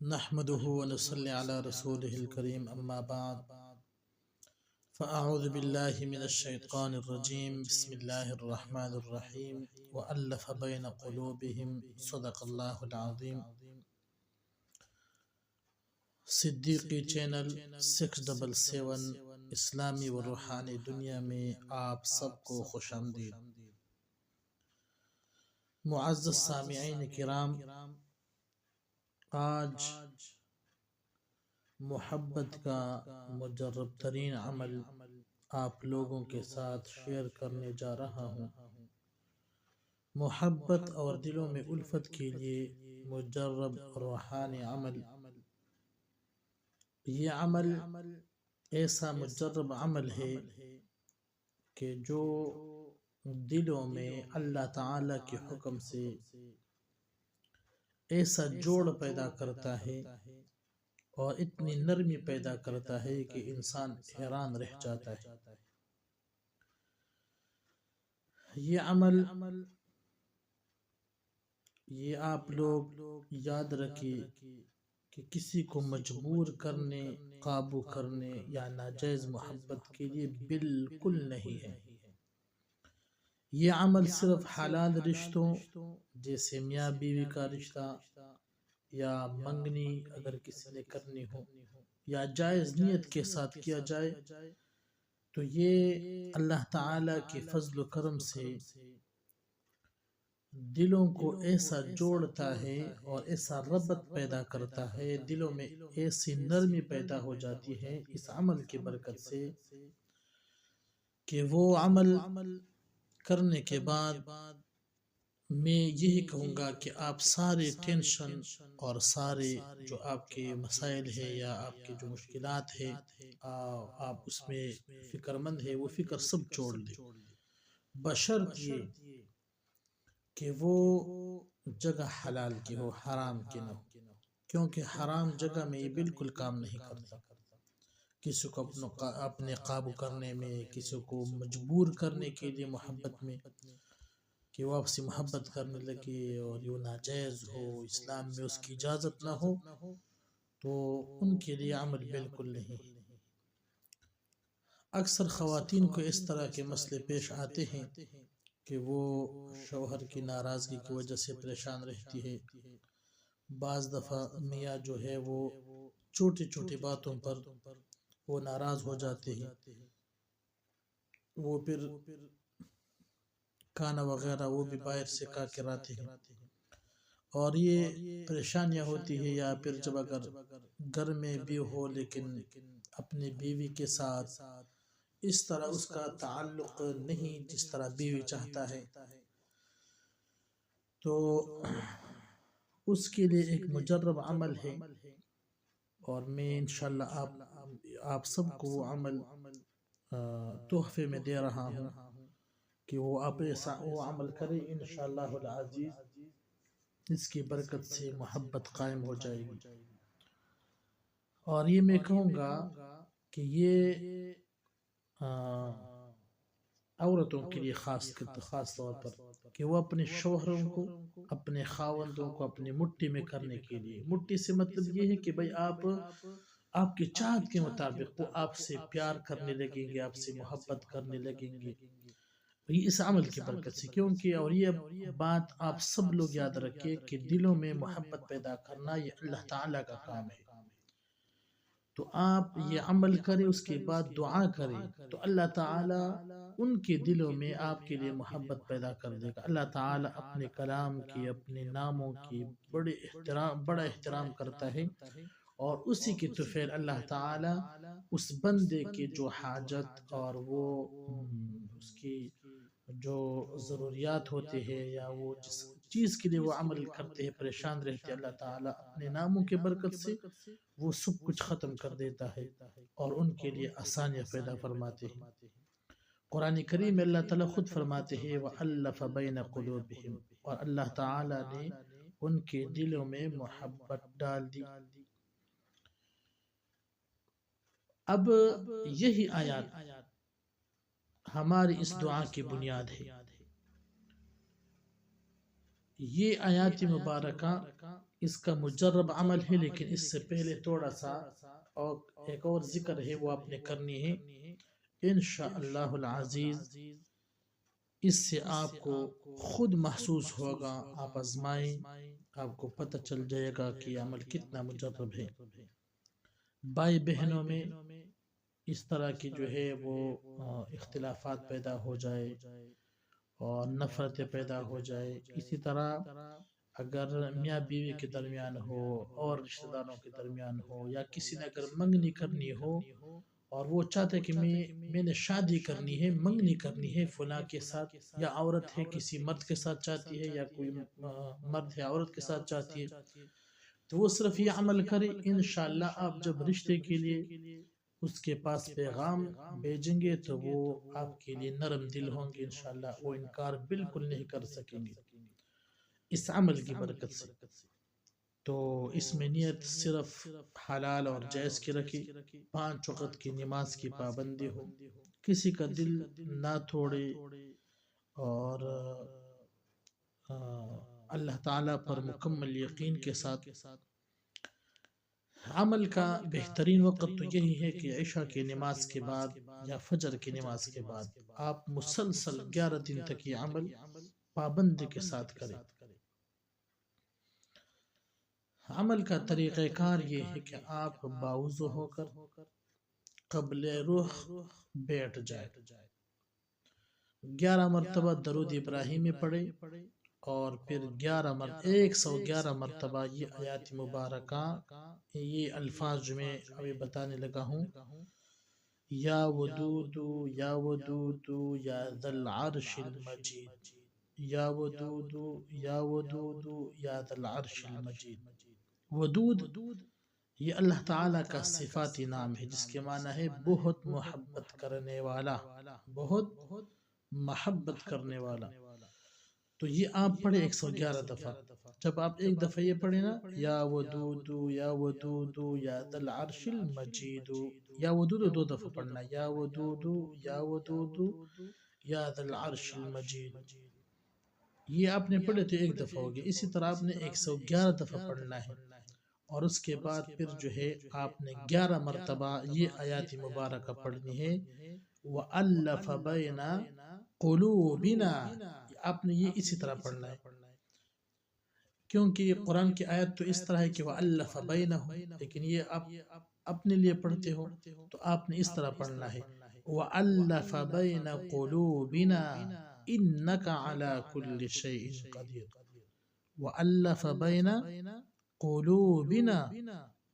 نحمده ونصلي على رسوله الكريم أما بعد فأعوذ بالله من الشيطان الرجيم بسم الله الرحمن الرحيم وألف بين قلوبهم صدق الله العظيم صدیقی چینل 677 اسلامی و روحانی دنیا میں آپ سب کو خوش آمدید۔ معزز سامعین کرام، آج محبت کا مجرب ترین عمل آپ لوگوں کے ساتھ شیئر کرنے جا رہا ہوں۔ محبت اور دلوں میں الفت کے لیے مجرب روحانی عمل، یہ عمل ایسا مجرب عمل ہے کہ جو دلوں میں اللہ تعالی کے حکم سے ایسا جوڑ پیدا کرتا ہے اور اتنی نرمی پیدا کرتا ہے کہ انسان حیران رہ جاتا ہے۔ یہ عمل یہ آپ لوگ یاد رکھیں کہ کسی کو مجبور کرنے، قابو کرنے یا ناجائز محبت کے لیے بالکل نہیں ہے۔ یہ عمل صرف حلال رشتوں جیسے میاں بیوی کا رشتہ یا منگنی اگر کسی نے کرنی ہو یا جائز نیت کے ساتھ کیا جائے تو یہ اللہ تعالی کے فضل و کرم سے دلوں کو ایسا جوڑتا ہے اور ایسا ربط پیدا کرتا ہے، دلوں میں ایسی نرمی پیدا ہو جاتی ہے اس عمل کی برکت سے کہ وہ عمل کرنے کے بعد میں یہی کہوں گا کہ آپ سارے ٹینشن اور سارے جو آپ کے مسائل ہے یا آپ کے جو مشکلات ہے آپ اس میں فکر مند ہے، وہ فکر سب چھوڑ دیں، بشرط یہ کہ وہ جگہ حلال کی ہو، حرام کی نہ ہو، کیونکہ حرام جگہ میں یہ بالکل کام نہیں کرتا۔ کسی کو اپنے قابو کرنے میں، کسی کو مجبور کرنے کے لیے محبت میں کہ وہ آپ سے محبت کرنے لگے اور یہ ناجائز ہو، اسلام میں اس کی اجازت نہ ہو، تو ان کے لیے عمل بالکل نہیں ہے۔ اکثر خواتین کو اس طرح کے مسئلے پیش آتے ہیں کہ وہ شوہر کی ناراضگی کی وجہ سے پریشان رہتی ہے۔ بعض دفعہ میاں جو ہے وہ چھوٹی چھوٹی باتوں پر وہ ناراض ہو جاتے ہیں، وہ پھر کھانا وغیرہ وہ بھی باہر سے کھا کے آتے ہیں اور یہ پریشانیاں ہوتی ہے۔ یا پھر جب اگر گھر میں بھی ہو لیکن اپنی بیوی کے ساتھ اس طرح اس کا تعلق نہیں جس طرح بیوی چاہتا ہے، تو اس کے لیے ایک مجرب عمل ہے اور میں انشاءاللہ آپ سب کو وہ عمل تحفے میں دے رہا ہوں کہ وہ آپ ایسا وہ عمل کریں، انشاءاللہ العزیز اس کی برکت سے محبت قائم ہو جائے گی۔ اور یہ میں کہوں گا کہ یہ عورتوں کے لیے خاص طور پر کہ وہ اپنے شوہروں کو، اپنے خاوندوں کو اپنی مٹھی میں کرنے کے لیے، مٹھی سے مطلب یہ ہے کہ بھئی آپ کی چاہت کے مطابق وہ آپ سے پیار کرنے لگیں گے، آپ سے محبت کرنے لگیں گے اس عمل کی برکت سے۔ کیونکہ اور یہ بات آپ سب لوگ یاد رکھیں کہ دلوں میں محبت پیدا کرنا یہ اللہ تعالیٰ کا کام ہے، تو آپ یہ عمل کریں، اس کے بعد دعا کریں تو اللہ تعالیٰ ان کے دلوں میں آپ کے لیے محبت پیدا کر دے گا۔ اللہ تعالیٰ اپنے کلام کی، اپنے ناموں کی بڑا احترام کرتا ہے اور اسی کی طفیل اللہ تعالیٰ اس بندے کی جو حاجت اور وہ اس کی جو ضروریات ہوتے ہیں یا وہ جس چیز کے لیے وہ عمل کرتے ہیں پریشان رہتے ہیں، اللہ تعالیٰ اپنے ناموں کے برکت سے وہ سب کچھ ختم کر دیتا ہے اور ان کے لیے آسانیاں پیدا فرماتے ہیں۔ قرآن کریم میں اللہ تعالیٰ خود فرماتے ہیں وَأَلَّفَ بَيْنَ قُلُوبِهِمْ، اور اللہ تعالیٰ نے ان کے دلوں میں محبت ڈال دی۔ اب یہی آیات ہماری اس دعا کی بنیاد ہے۔ یہ آیات مبارکہ اس کا مجرب عمل ہے، لیکن اس سے پہلے تھوڑا سا اور ایک اور ذکر ہے، وہ آپ نے کرنی ہے انشاءاللہ العزیز۔ اس سے آپ کو خود محسوس ہوگا، آپ آزمائیں، آپ کو پتہ چل جائے گا کہ عمل کتنا مجرب ہے۔ بھائی بہنوں میں اس طرح کی جو ہے وہ اختلافات پیدا ہو جائے اور نفرتیں پیدا ہو جائے، اسی طرح اگر میاں بیوی کے درمیان ہو اور رشتہ داروں کے درمیان ہو، یا کسی نے اگر منگنی کرنی ہو اور وہ چاہتے کہ میں نے شادی کرنی ہے، منگنی کرنی ہے فلاں کے ساتھ، یا عورت ہے کسی مرد کے ساتھ چاہتی ہے، یا کوئی مرد ہے عورت کے ساتھ چاہتی ہے، تو وہ صرف یہ عمل کرے، انشاءاللہ آپ جب رشتے کے لیے اس کے پاس پیغام بھیجیں گے تو وہ آپ کے لیے نرم دل ہوں گے، انشاءاللہ وہ انکار بالکل نہیں کر سکیں گے اس عمل کی برکت سے۔ تو اس میں نیت صرف حلال اور جائز کی رکھی، 5 وقت کی نماز کی پابندی ہو، کسی کا دل نہ توڑے، اور اللہ تعالیٰ پر مکمل یقین کے ساتھ۔ عمل کا بہترین وقت تو یہی ہے کہ عشاء کی نماز کے بعد یا فجر کی نماز کے بعد آپ مسلسل 11 دن تک یہ عمل پابندی کے ساتھ کریں۔ عمل کا طریقہ کار یہ ہے کہ آپ باوضو ہو کر قبل رخ بیٹھ جائے، 11 مرتبہ درود ابراہیمی پڑھے، اور پھر 111 مرتبہ یہ آیات مبارکہ، یہ الفاظ جو میں ابھی بتانے لگا ہوں، یا ودود یا ودود یا ذا العرش المجید، یا ودود یا ودود یا ذا العرش المجید۔ ودود یہ اللہ تعالیٰ کا صفاتی نام ہے، جس کے معنی ہے بہت محبت کرنے والا، بہت محبت کرنے والا۔ تو یہ آپ پڑھے 111 دفعہ۔ جب آپ ایک دفعہ یہ پڑھیں نا، یا ودود یا ودود یا ذا العرش المجید، یا ودود 2 دفعہ پڑھنا، یا ودود یا ودود یا ذا العرش المجید، یہ آپ نے پڑھے تو 1 دفعہ ہو گیا، اسی طرح آپ نے 111 دفعہ پڑھنا ہے، اور اس کے بعد پھر جو ہے آپ نے 11 مرتبہ یہ آیات مبارکہ پڑھنی ہے، وَأَلَّفَ بَيْنَ قُلُوبِنَا، آپ نے یہ اسی طرح پڑھنا ہے، کیونکہ یہ قرآن کی آیت تو اس طرح ہے کہ وَأَلَّفَ بَيْنَهُمْ، لیکن یہ آپ اپنے لیے پڑھتے ہو تو آپ نے اس طرح پڑھنا ہے، وَأَلَّفَ بَيْنَ قُلُوبِنَا إِنَّكَ عَلَى كُلِّ شَيْءٍ قَدِيرٌ، وَأَلَّفَ بَيْنَ قُلُوبِنَا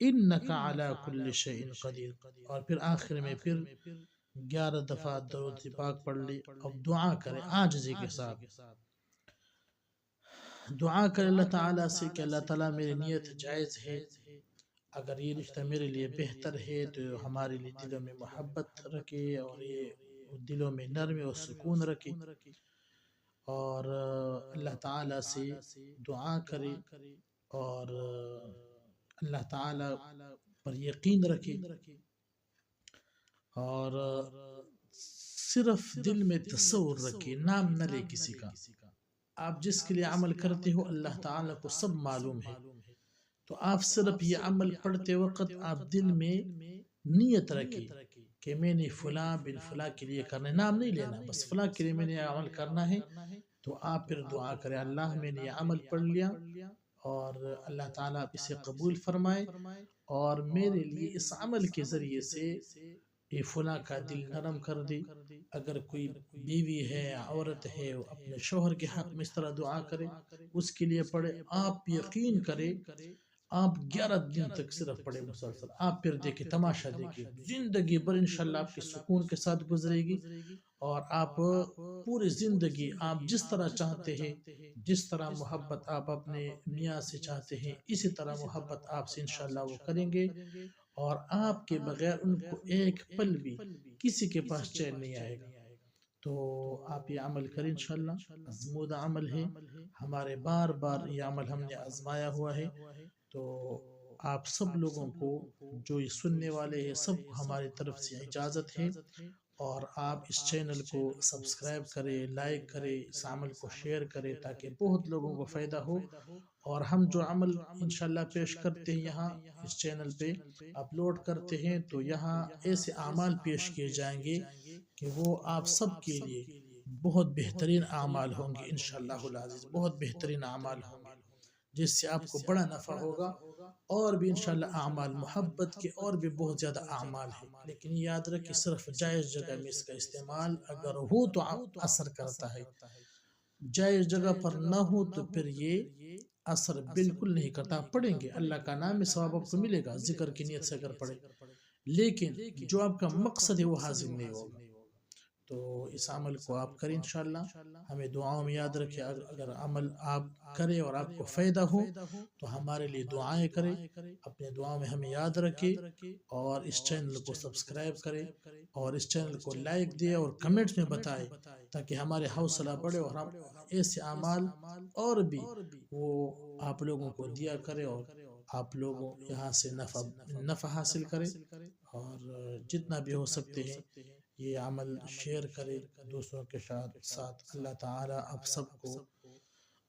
إِنَّكَ عَلَى كُلِّ شَيْءٍ قَدِيرٌ، اور پھر آخر میں پھر 11 دفعہ درود پاک پڑھ لی۔ اب دعا کریں عاجزی کے ساتھ، دعا کریں اللہ تعالیٰ سے کہ اللہ تعالیٰ میری نیت جائز ہے، اگر یہ رشتہ میرے لیے بہتر ہے تو ہمارے لیے دلوں میں محبت رکھے، اور یہ دلوں میں نرمی اور سکون رکھے، اور اللہ تعالیٰ سے دعا کرے، اور اللہ تعالیٰ پر یقین رکھے، اور صرف دل میں تصور رکھے، نام نہ لے کسی کا۔ آپ جس کے لیے عمل کرتے ہو اللہ تعالیٰ کو سب معلوم ہے، تو آپ صرف یہ عمل پڑھتے وقت آپ دل میں نیت رکھیں کہ میں نے فلاں بن فلاں کے لیے کرنا ہے، نام نہیں لینا، بس فلاں کے لیے میں نے عمل کرنا ہے، تو آپ پھر دعا کریں اللہ میں نے یہ عمل پڑھ لیا، اور اللہ تعالیٰ اسے قبول فرمائے، اور میرے لیے اس عمل کے ذریعے سے یہ فلاں کا دل نرم کر دی۔ اگر کوئی بیوی ہے یا عورت ہے وہ اپنے شوہر کے حق میں اس طرح دعا کرے، اس کے لیے پڑھے، آپ یقین کریں آپ 11 دن تک صرف پڑھے مسلسل، آپ پھر دیکھیں تماشا دیکھیں، زندگی بھر انشاءاللہ آپ کی سکون کے ساتھ گزرے گی، اور آپ پوری زندگی آپ جس طرح چاہتے ہیں، جس طرح محبت آپ اپنے میاں سے چاہتے ہیں، اسی طرح محبت آپ سے انشاءاللہ وہ کریں گے، اور آپ کے بغیر ان کو ایک پل بھی کسی کے پاس چین نہیں آئے گا۔ تو آپ یہ عمل کریں انشاءاللہ، ازمودہ عمل ہے، ہمارے بار بار یہ عمل ہم نے آزمایا ہوا ہے، تو آپ سب لوگوں کو جو یہ سننے والے ہیں سب کو ہماری طرف سے اجازت ہے، اور آپ اس چینل کو سبسکرائب کریں، لائک کریں، اس عمل کو شیئر کریں، تاکہ بہت لوگوں کو فائدہ ہو، اور ہم جو عمل انشاءاللہ پیش کرتے ہیں یہاں اس چینل پہ اپلوڈ کرتے ہیں، تو یہاں ایسے اعمال پیش کیے جائیں گے کہ وہ آپ سب کے لیے بہت بہترین اعمال ہوں گے انشاءاللہ العزیز، بہت بہترین اعمال ہوں گے جس سے آپ کو بڑا نفع ہوگا۔ اور بھی انشاءاللہ اعمال محبت کے اور بھی بہت زیادہ اعمال ہیں، لیکن یاد رکھیں صرف جائز جگہ میں اس کا استعمال اگر ہو تو اثر کرتا ہے، جائز جگہ پر نہ ہو تو پھر یہ اثر بالکل نہیں کرتا۔ پڑھیں گے اللہ کا نام میں ثواب آپ کو ملے گا ذکر کی نیت سے اگر پڑھے، لیکن جو آپ کا مقصد ہے وہ حاصل نہیں ہوگا۔ تو اس عمل کو آپ کریں انشاءاللہ، ہمیں دعاؤں میں یاد رکھیں۔ اگر عمل آپ کریں اور آپ کو فائدہ ہو تو ہمارے لیے دعائیں کریں، اپنے دعاؤں میں ہمیں یاد رکھیں، اور اس چینل کو سبسکرائب کریں اور اس چینل کو لائک دیں اور کمنٹس میں بتائیں تاکہ ہمارے حوصلہ بڑھے اور ہم ایسے اعمال اور بھی وہ آپ لوگوں کو دیا کرے اور آپ لوگوں یہاں سے نفع حاصل کرے۔ اور جتنا بھی ہو سکتے ہیں یہ عمل شیئر کرے دوسروں کے ساتھ۔ اللہ تعالی آپ سب کو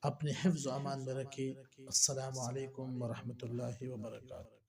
اپنے حفظ و امان میں رکھے۔ السلام علیکم ورحمۃ اللہ وبرکاتہ۔